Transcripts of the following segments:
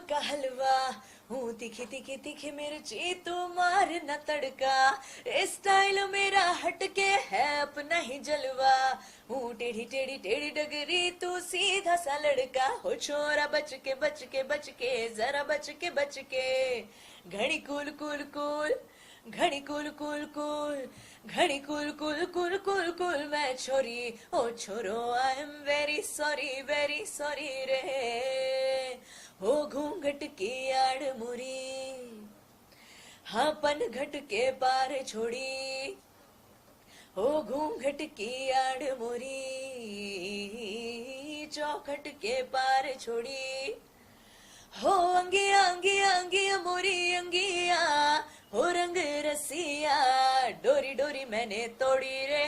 का हलवा हूँ, तीखी तीखी तीखी मिर्ची तू मार न तड़का, स्टाइल मेरा हटके है अपना ही जलवा, हूँ टेढ़ी टेढ़ी टेढ़ी डगरी तू सीधा सा लड़का, हो छोरा बच के बच के बच के जरा बच के बच के, घड़ी कूल कूल कूल घड़ी कुल कुल कुल घड़ी कुल कुल कुल कुल कुल मैं छोरी ओ छोरो आई एम वेरी सॉरी रे, हो घूंघट की आड़ मुरी, हाँ पन घट के पार छोड़ी, हो घूंघट की आड़ मोरी, चौखट के पार छोड़ी, हो अंगिया अंगिया अंगिया मोरी अंगिया, हो रंग रसिया डोरी डोरी मैंने तोड़ी रे,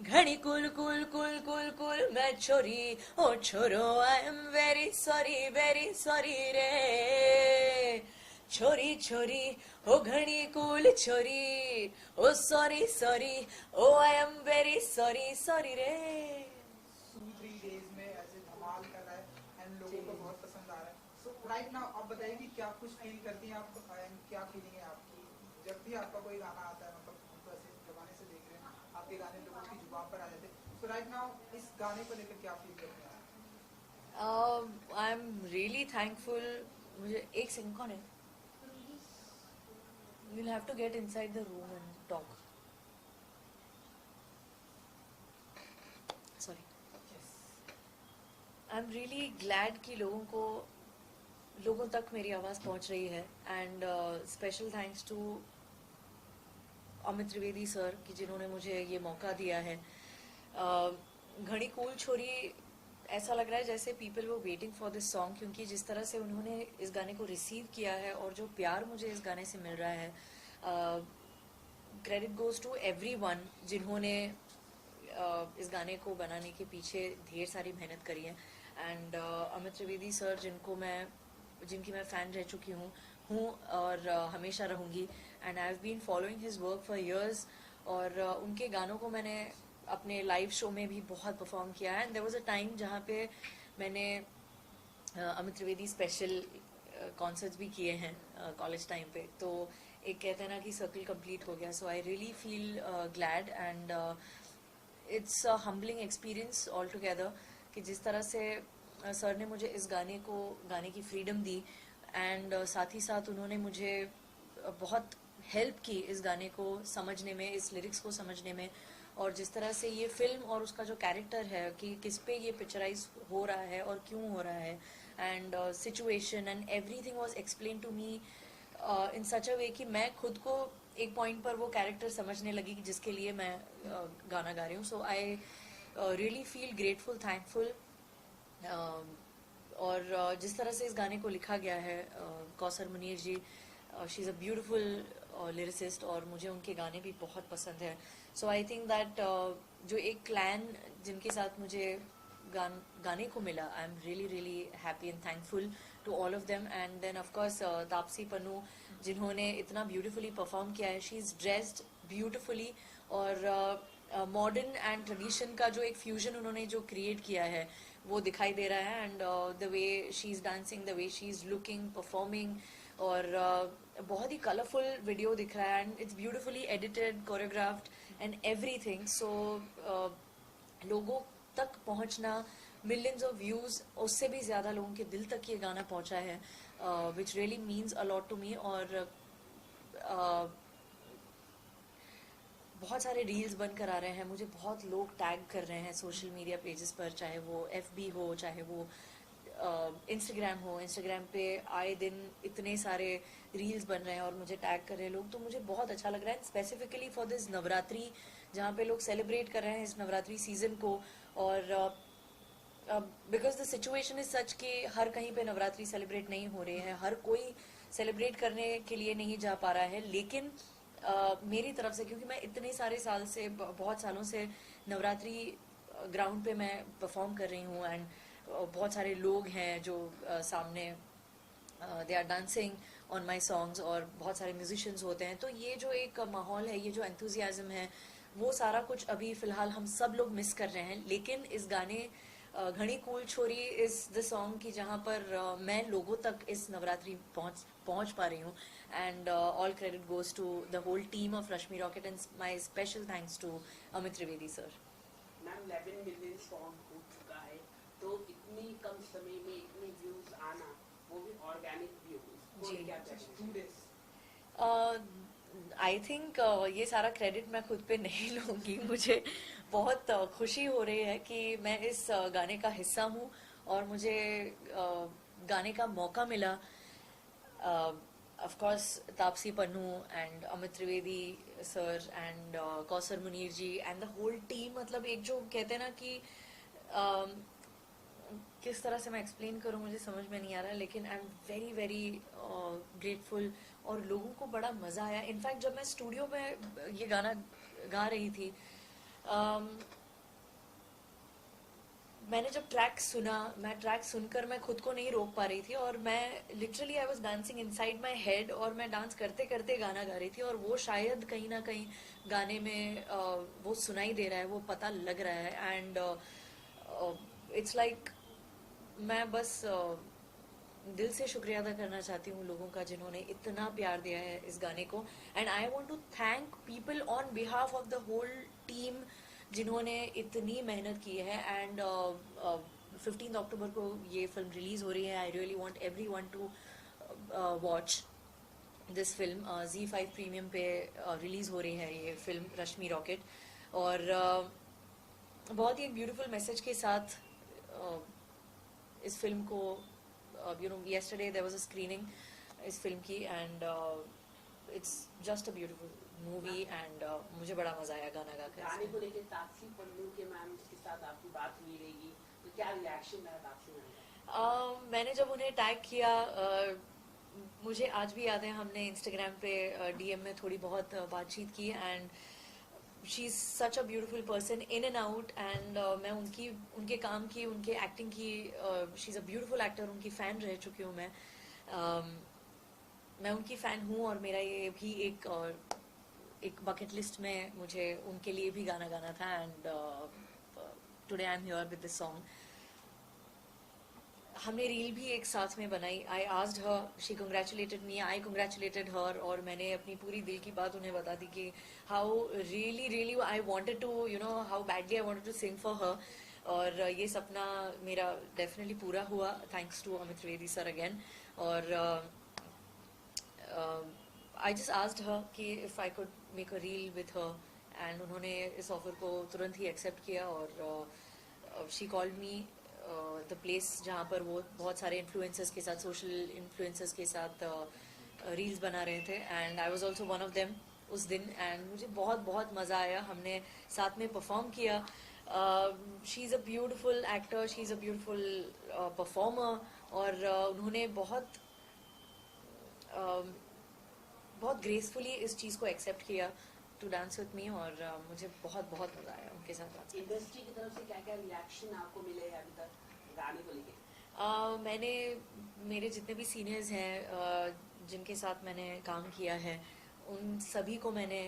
घड़ी कुल कुल कुल कुल कुल मैं छोरी ओ छोरो आई एम वेरी सॉरी रे, छोरी छोरी ओ घड़ी कुल छोरी ओ sorry sorry oh I am very sorry रे। 2-3 days में ऐसे धमाल कर रहा है एंड लोगों को बहुत पसंद आ रहा है। सो राइट नाउ आप बताइए कि क्या कुछ फील करती हैं आप एंड क्या फीलिंग है आपकी जब भी आपका कोई गाना आता है, मतलब हम तो ऐसे जमाने से देख रहे हैं आपके गाने लोगों की जुबान पर आ जाते हैं। सो राइट नाउ इस गाने को लेकर क्या फील करते हैं आप? आई एम रियली थैंकफुल। मुझे एक सेकंड, कौन है? We'll have to get inside the room and talk. Sorry. I'm really glad कि लोगों तक मेरी आवाज़ पहुंच रही है and special thanks to Amit Trivedi sir कि जिन्होंने मुझे ये मौका दिया है। घड़ी कूल छोरी ऐसा लग रहा है जैसे पीपल वो वेटिंग फॉर दिस सॉन्ग, क्योंकि जिस तरह से उन्होंने इस गाने को रिसीव किया है और जो प्यार मुझे इस गाने से मिल रहा है, क्रेडिट गोज टू एवरीवन जिन्होंने इस गाने को बनाने के पीछे ढेर सारी मेहनत करी है। एंड अमित त्रिवेदी सर जिनकी मैं फ़ैन रह चुकी हूँ और हमेशा रहूँगी, and I have been following his work for years, और उनके गानों को मैंने अपने लाइव शो में भी बहुत परफॉर्म किया है। And there was a time जहाँ पे मैंने अमित त्रिवेदी स्पेशल कॉन्सर्ट्स भी किए हैं कॉलेज टाइम पे, तो एक कहते हैं ना कि सर्कल कंप्लीट हो गया। So I really feel glad and it's a humbling experience all together कि जिस तरह से सर ने मुझे इस गाने की फ्रीडम दी, एंड साथ ही साथ उन्होंने मुझे बहुत हेल्प की इस गाने को समझने में, इस लिरिक्स को समझने में, और जिस तरह से ये फिल्म और उसका जो कैरेक्टर है कि किस पे ये पिक्चराइज हो रहा है और क्यों हो रहा है, and situation and everything was explain to me in such a way कि मैं खुद को एक पॉइंट पर वो कैरेक्टर समझने लगी जिसके लिए मैं गाना गा रही हूँ। So I really feel grateful, thankful. और जिस तरह से इस गाने को लिखा गया है, Kausar Munir ji, she is a beautiful lyricist और मुझे उनके गाने भी बहुत पसंद है। सो आई थिंक दैट जो एक क्लैन जिनके साथ मुझे गाने को मिला, I am really happy and thankful to all of them. And then of course Taapsee Pannu जिन्होंने इतना ब्यूटिफुली परफॉर्म किया है। शी इज़ ड्रेस्ड ब्यूटिफुली, और मॉडर्न एंड ट्रेडिशन का जो एक फ्यूजन उन्होंने जो क्रिएट किया है वो दिखाई दे रहा है। And the way she is dancing, the way she is looking, performing, और बहुत ही कलरफुल वीडियो दिख रहा है, and it's beautifully edited, choreographed and everything. So लोगों तक पहुंचना, मिलियंस ऑफ व्यूज, उससे भी ज़्यादा लोगों के दिल तक ये गाना पहुंचा है, which really means a lot to me. और बहुत सारे रील्स बनकर आ रहे हैं, मुझे बहुत लोग टैग कर रहे हैं सोशल मीडिया पेजेस पर, चाहे वो FB हो, चाहे वो इंस्टाग्राम हो। इंस्टाग्राम पे आए दिन इतने सारे रील्स बन रहे हैं और मुझे टैग कर रहे हैं लोग, तो मुझे बहुत अच्छा लग रहा है। स्पेसिफिकली फॉर दिस नवरात्रि, जहाँ पे लोग सेलिब्रेट कर रहे हैं इस नवरात्रि सीजन को, और because the situation is such कि हर कहीं पे नवरात्रि सेलिब्रेट नहीं हो रही है, हर कोई सेलिब्रेट करने के लिए नहीं जा पा रहा है, लेकिन मेरी तरफ से, क्योंकि मैं इतने सारे साल से, बहुत सालों से नवरात्रि ग्राउंड पे मैं परफॉर्म कर रही हूँ, एंड बहुत सारे लोग हैं जो सामने they are dancing on my songs, और बहुत सारे म्यूजिशियंस होते हैं, तो ये जो एक माहौल है, ये जो एंथुजियाज्म है, वो सारा कुछ अभी फ़िलहाल हम सब लोग मिस कर रहे हैं। लेकिन इस गाने घनी कूल छोरी इज द सॉन्ग की जहाँ पर मैं लोगों तक इस नवरात्रि पहुंच पा रही हूँ. And all credit goes to the whole team of Rashmi Rocket and my special thanks to Amit Trivedi sir. Ma'am 11 million song हो चुका है, तो इतनी कम समय में इतने व्यूज आना, वो भी ऑर्गेनिक व्यूज, जी. क्या Just 2 days. आई थिंक ये सारा क्रेडिट मैं खुद पे नहीं लूँगी. मुझे बहुत खुशी हो रही है कि मैं इस गाने का हिस्सा हूँ और मुझे गाने का मौका मिला. Of course Taapsee Pannu and Amit Trivedi sir and Kausar Munir ji and the whole team. मतलब एक जो कहते हैं ना कि किस तरह से मैं एक्सप्लेन करूं मुझे समझ में नहीं आ रहा, लेकिन आई एम वेरी वेरी ग्रेटफुल और लोगों को बड़ा मज़ा आया. इनफैक्ट जब मैं स्टूडियो में ये गाना गा रही थी, मैंने जब ट्रैक सुना, मैं ट्रैक सुनकर मैं खुद को नहीं रोक पा रही थी और मैं literally I was dancing inside my head और मैं डांस करते करते गाना गा रही थी. और वो शायद कहीं ना कहीं गाने में वो सुनाई दे रहा है, वो पता लग रहा है. एंड इट्स लाइक मैं बस दिल से शुक्रिया अदा करना चाहती हूँ लोगों का जिन्होंने इतना प्यार दिया है इस गाने को. And I want to thank people on behalf of the whole team जिन्होंने इतनी मेहनत की है. एंड 15 अक्टूबर को ये फिल्म रिलीज हो रही है. I really want everyone to watch this film. Z5 premium पे रिलीज हो रही है ये फिल्म रश्मि रॉकेट. और बहुत ही एक ब्यूटीफुल मैसेज के साथ इस फिल्म को yesterday there was a screening इस फिल्म की and it's just a beautiful movie and मुझे बड़ा मजा आया गाना गाकर. गाने को लेकर तापसी पन्नू के मैम के साथ आपकी बात हुई रहेगी, तो क्या रिएक्शन रहा तापसी मैम? मैंने जब उन्हें टैग किया, मुझे आज भी याद है हमने इंस्टाग्राम पे DM में थोड़ी बहुत बातचीत की. And she is such a beautiful person in and out. And मैं उनके काम की, उनके एक्टिंग की, she is a beautiful actor, उनकी फैन रह चुकी हूँ मैं. मैं उनकी फैन हूँ और मेरा ये भी एक बकेट लिस्ट में मुझे उनके लिए भी गाना गाना था. And today I am here with this song. हमने रील भी एक साथ में बनाई. I asked her, she congratulated me, I congratulated her. और मैंने अपनी पूरी दिल की बात उन्हें बता दी कि how really I wanted to how badly I wanted to sing for her. और ये सपना मेरा डेफिनेटली पूरा हुआ thanks to Amit Trivedi sir again. और आई जस्ट आस्क्ड हर कि if I could make a reel with her. And उन्होंने इस ऑफर को तुरंत ही एक्सेप्ट किया. और she called me the place जहाँ पर वो बहुत सारे इन्फ्लुएंसर्स के साथ, सोशल इन्फ्लुएंसर्स के साथ रील्स बना रहे थे. And I was also one of them उस दिन. एंड मुझे बहुत बहुत मज़ा आया. हमने साथ में परफॉर्म किया. She is a beautiful actor, she is a beautiful performer. और उन्होंने बहुत बहुत ग्रेसफुली इस चीज़ को एक्सेप्ट किया टू डांस विथ मी. और मुझे बहुत बहुत मज़ा आया उनके साथ डांस. इंडस्ट्री की तरफ से क्या क्या रिएक्शन आपको मिले हैं अभी तक गाने को लेके? मैंने मेरे जितने भी सीनियर्स हैं जिनके साथ मैंने काम किया है, उन सभी को मैंने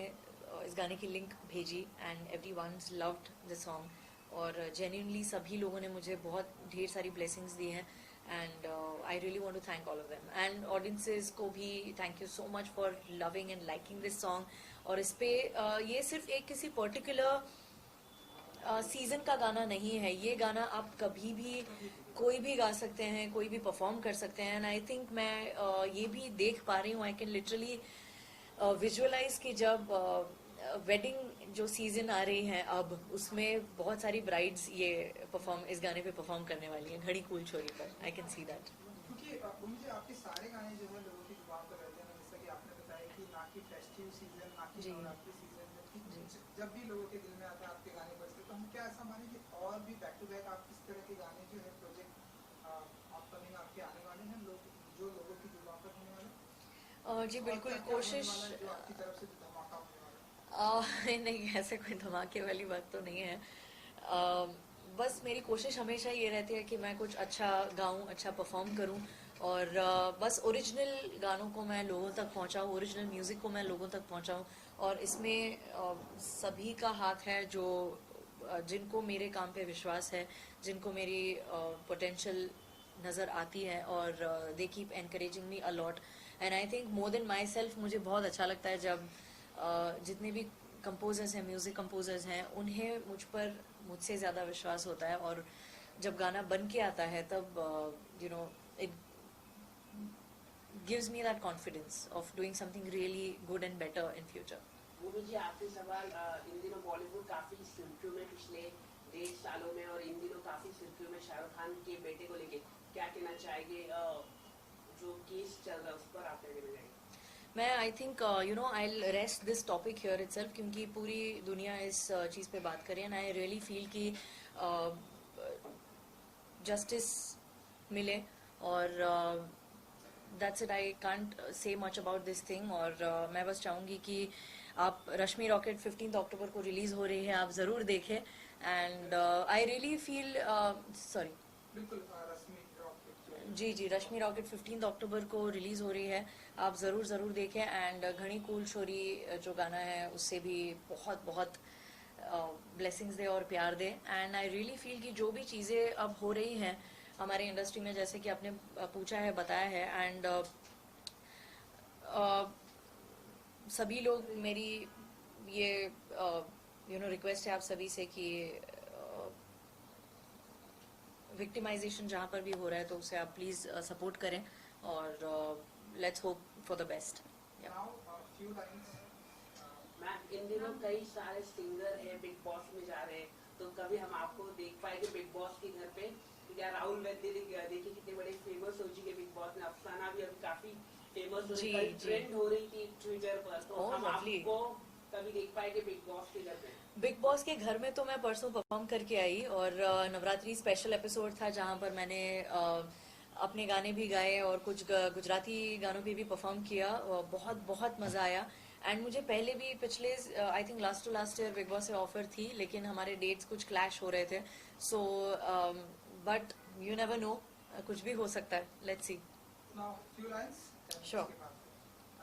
इस गाने की लिंक भेजी. And everyone's loved the song. और जेन्युइनली सभी लोगों ने मुझे बहुत ढेर सारी ब्लेसिंग्स दी हैं. And I really want to thank all of them. And audiences को भी thank you so much for loving and liking this song. और इस पे ये सिर्फ एक किसी पर्टिकुलर सीजन का गाना नहीं है. ये गाना आप कभी भी कोई भी गा सकते हैं, कोई भी परफॉर्म कर सकते हैं. एंड आई थिंक मैं ये भी देख पा रही हूँ, आई कैन लिटरली विजुअलाइज कि जब वेडिंग जो सीजन आ रही है अब, उसमें बहुत सारी ब्राइड्स ये इस गाने पे परफॉर्म करने वाली हैं घड़ी कूल छोरी पर. I can see that. क्योंकि मुझे आपके सारे गाने जो है लोगों की जुबान पर रहते हैं, जैसा कि आपने बताया कि ना कि फेस्टिव सीजन, ना कि जी. नवरात्रि सीजन, जी. जब भी लोगों के दिल में आता है आपके गाने बजते, तो हम क्या ऐसा माने कि और भी बैक टू बैक आप इस तरह के गाने जो है प्रोजेक्ट अपकमिंग आपके आने वाले हैं, जो लोगों की जुबान पर होने वाले? जी बिल्कुल. और क्या-क्या होने कोशिश वाला है जो आपकी तरफ से जो धमाका होने वाला है? नहीं, ऐसे कोई धमाके वाली बात तो नहीं है. बस मेरी कोशिश हमेशा ये रहती है कि मैं कुछ अच्छा गाऊं, अच्छा परफॉर्म करूं. और बस ओरिजिनल गानों को मैं लोगों तक पहुंचाऊं, ओरिजिनल म्यूजिक को मैं लोगों तक पहुंचाऊं. और इसमें सभी का हाथ है जो जिनको मेरे काम पे विश्वास है, जिनको मेरी पोटेंशियल नज़र आती है, और they keep encouraging me a lot. And I think more than my self मुझे बहुत अच्छा लगता है जब जितने भी कंपोजर्स हैं, म्यूज़िक कंपोजर्स हैं, उन्हें मुझसे ज़्यादा विश्वास होता है. और जब गाना बन के आता है तब it gives me that confidence of doing something really good and better in future. भूमि जी, आपसे सवाल, इन दिनों बॉलीवुड काफी सुर्खियों में पिछले 1.5 सालों में, और इन दिनों काफी सुर्खियों में शाहरुख खान के बेटे को लेके क्या कहना चाहेंगे? जो केस चल रहा है उस पर आप क्या कहना चाहेंगे? मैं I think I rest this topic here itself, क्योंकि पूरी दुनिया इस चीज़ पे बात कर रही है. एंड आई रियली फील कि जस्टिस मिले, और that's it. I can't say much about this thing. और मैं बस चाहूँगी कि आप रश्मि रॉकेट 15 अक्टूबर को रिलीज हो रही है, आप ज़रूर देखें. And I really feel sorry बिल्कुल रश्मि रॉकेट जी रश्मि रॉकेट 15 अक्टूबर को रिलीज हो रही है, आप ज़रूर देखें. एंड घनी कूल छोरी जो गाना है उससे भी बहुत बहुत ब्लेसिंग्स दे और प्यार दे. एंड आई रियली फील कि जो भी चीज़ें अब हो रही हैं हमारे इंडस्ट्री में, जैसे कि आपने पूछा है, बताया है, एंड सभी लोग, मेरी ये रिक्वेस्ट है आप सभी से कि विक्टिमाइजेशन जहाँ पर भी हो रहा है तो उसे आप प्लीज़ सपोर्ट करें, और let's hope for the best. Now few lines. Ma'am, इन दिनों कई सारे सिंगर हैं बिग बॉस में जा रहे हैं, तो कभी हम आपको देख पाएंगे बिग बॉस के घर पे? या राहुल वैद्य देखिए कितने बड़े फेमस हो चुके बिग बॉस में, अफसाना भी अभी काफी फेमस हो रही है, ट्रेंड हो रही थी ट्विटर पर, तो हम आपको कभी देख पाएंगे बिग बॉस के घर पे? बिग बॉस के घर में तो मैं परसों परफॉर्म करके आई, और नवरात्रि स्पेशल एपिसोड था जहाँ पर मैंने अपने गाने भी गाए और कुछ गुजराती गानों पे भी परफॉर्म किया. बहुत बहुत मज़ा आया. एंड मुझे पहले भी पिछले I think last to last year Bigg Boss से ऑफर थी, लेकिन हमारे डेट्स कुछ क्लैश हो रहे थे. So but you never know, कुछ भी हो सकता है. Let's see. Now few lines. Sure.